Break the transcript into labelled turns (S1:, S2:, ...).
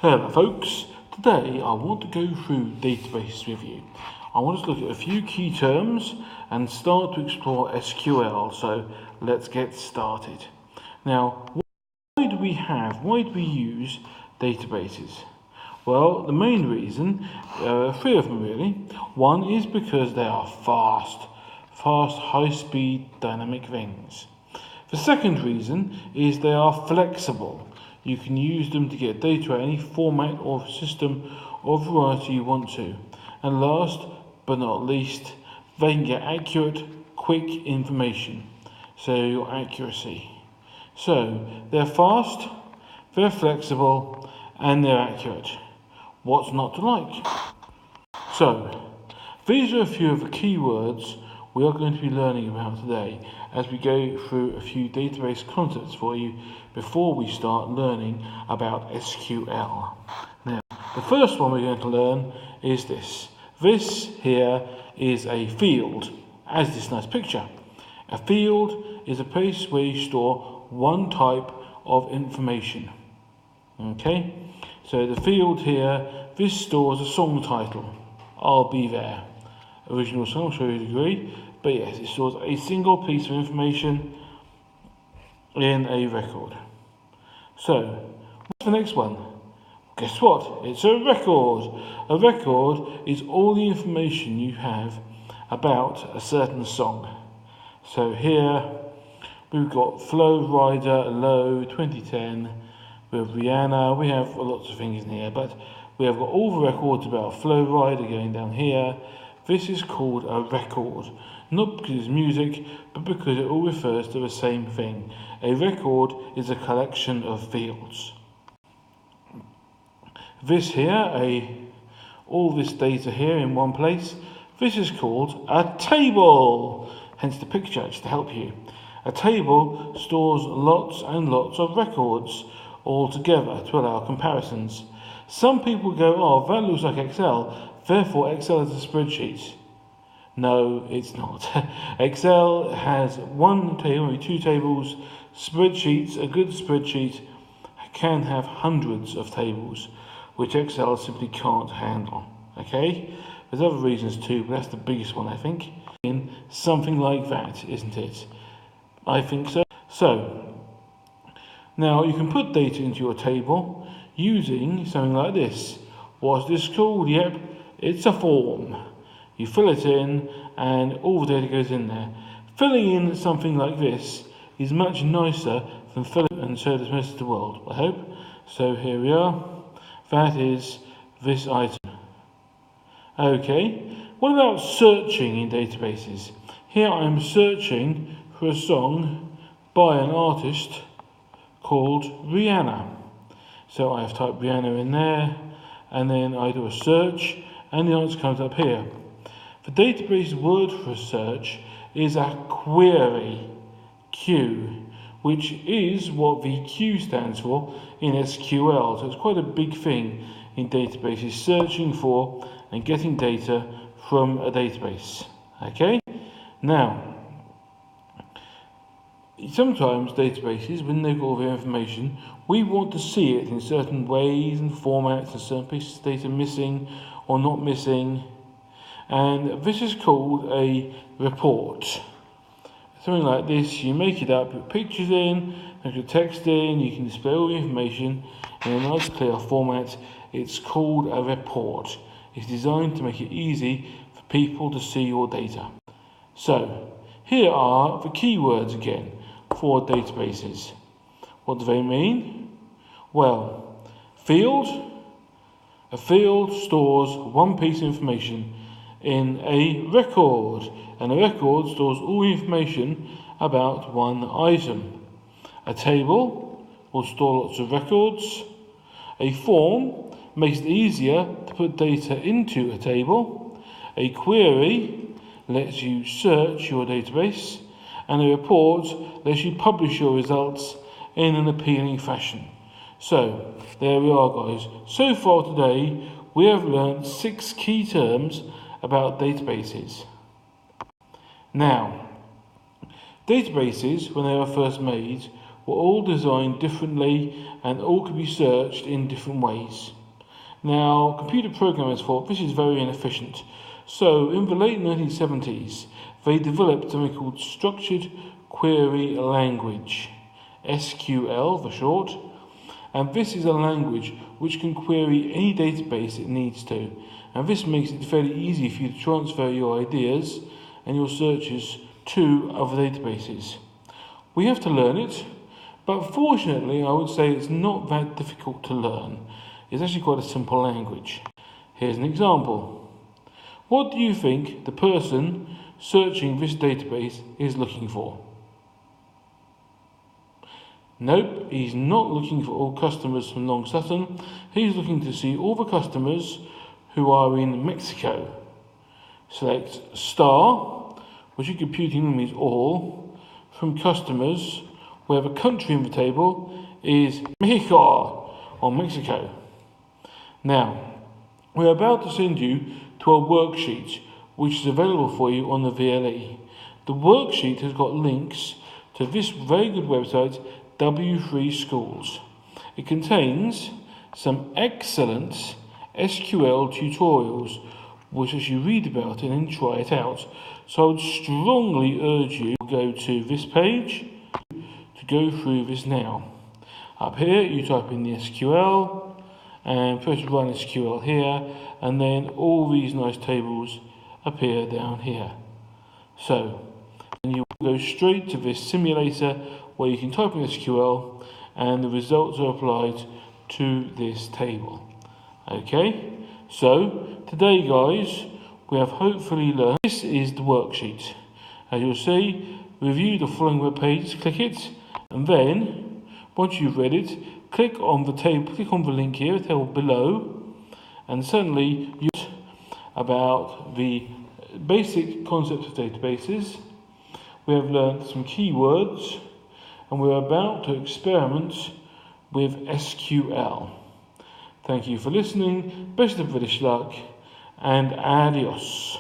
S1: Hello folks, today I want to go through databases with you. I want us to look at a few key terms and start to explore SQL, so let's get started. Now, why do we use databases? Well, the main reason, three of them really. One is because they are fast, high-speed, dynamic things. The second reason is they are flexible. You can use them to get data at any format or system or variety you want to. And last but not least, they can get accurate, quick information. So your accuracy. So they're fast, they're flexible, and they're accurate. What's not to like? So these are a few of the key words we are going to be learning about today as we go through a few database concepts for you before we start learning about SQL. Now, the first one we're going to learn is this. This here is a field, as this nice picture. A field is a place where you store one type of information. Okay, so the field here, this stores a song title. I'll be there. Original song, I'm sure you'd agree. But yes, it stores a single piece of information in a record. So, what's the next one? Guess what? It's a record. A record is all the information you have about a certain song. So here, we've got Flow Rider, Low, 2010, we have Rihanna, we have lots of things in here, but we have got all the records about Flow Rider going down here. This is called a record, not because it's music, but because it all refers to the same thing. A record is a collection of fields. This here, all this data here in one place, this is called a table, hence the picture, just to help you. A table stores lots and lots of records all together to allow comparisons. Some people go, oh, that looks like Excel, therefore Excel is a spreadsheet. No, it's not. Excel has one table, maybe two tables. Spreadsheets, a good spreadsheet, can have hundreds of tables, which Excel simply can't handle. Okay? There's other reasons too, but that's the biggest one, I think. In something like that, isn't it? I think so. So, now you can put data into your table using something like this. What's this called? Yep, it's a form. You fill it in and all the data goes in there. Filling in something like this is much nicer than filling, and so does most of the world, I hope. So here we are. That is this item. Okay, what about searching in databases? Here I am searching for a song by an artist called Rihanna. So I have typed Rihanna in there, and then I do a search, and the answer comes up here. The database word for search is a query, Q, which is what the Q stands for in SQL. So it's quite a big thing in databases, searching for and getting data from a database. Okay? Now, sometimes databases, when they've got all their information, we want to see it in certain ways and formats, and certain pieces of data missing or not missing. And this is called a report. Something like this, you make it up, put pictures in, put text in, you can display all the information in a nice clear format. It's called a report. It's designed to make it easy for people to see your data. So, here are the keywords again for databases. What do they mean? Well, field. A field stores one piece of information in a record, and a record stores all the information about one item. A table will store lots of records. A form makes it easier to put data into a table. A query lets you search your database, and a report lets you publish your results in an appealing fashion. So, there we are, guys. So far today, we have learned 6 key terms about databases. Now, databases, when they were first made, were all designed differently and all could be searched in different ways. Now, computer programmers thought this is very inefficient, so in the late 1970s they developed something called Structured Query Language, SQL for short, and this is a language which can query any database it needs to, and this makes it fairly easy for you to transfer your ideas and your searches to other databases. We have to learn it, but fortunately I would say it's not that difficult to learn. It's actually quite a simple language. Here's an example. What do you think the person searching this database is looking for? Nope, he's not looking for all customers from Long Sutton. He's looking to see all the customers who are in Mexico. Select star, which in computing means all, from customers, where the country in the table is Mexico, or Mexico. Now, we're about to send you to a worksheet which is available for you on the VLE. The worksheet has got links to this very good website, W3 Schools. It contains some excellent SQL tutorials which as you read about it and then try it out. So I would strongly urge you to go to this page to go through this now. Up here you type in the SQL and press run SQL here, and then all these nice tables appear down here. So, and you go straight to this simulator where you can type in SQL and the results are applied to this table. Okay, so today guys, we have hopefully learned, this is the worksheet. As you'll see, review the following web pages, click it, and then once you've read it, click on the table, click on the link here, the table below, and suddenly you about the basic concepts of databases. We have learned some keywords, and we're about to experiment with SQL. Thank you for listening, best of British luck, and adios.